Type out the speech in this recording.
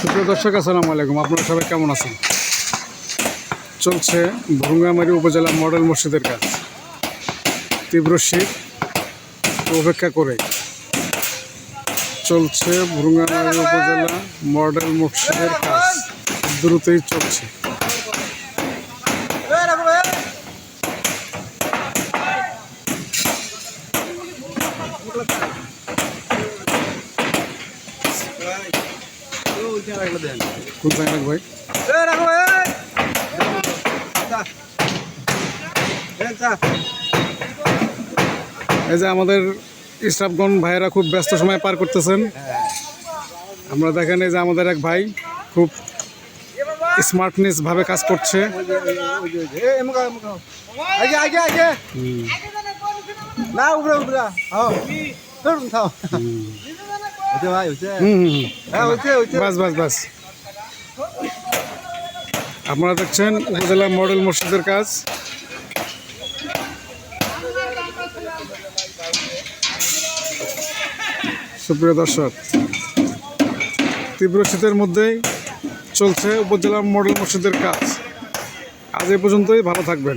সুপ্রিয় দর্শক, আসসালামু আলাইকুম। আপনারা সবাই কেমন আছেন? চলছে ভুরুঙ্গামারী উপজেলা মডেল মসজিদের কাজ। তীব্র শীত উপেক্ষা করে চলছে ভুরুঙ্গামারী উপজেলা মডেল মসজিদের কাজ। দ্রুতই চলছে। কোথায় রাখ ভাই? এই যে আমাদের স্টাফগণ ভাইয়েরা খুব ব্যস্ত সময় পার করতেছেন। আমরা দেখেন, এই যে আমাদের এক ভাই খুব স্মার্টনেস ভাবে কাজ করছে। বাস বাস বাস আপনারা দেখছেন উপজেলা মডেল মসজিদের কাজ। সুপ্রিয় দর্শক, তীব্র শীতের মধ্যেই চলছে উপজেলা মডেল মসজিদের কাজ। আজ এ পর্যন্তই। ভালো থাকবেন।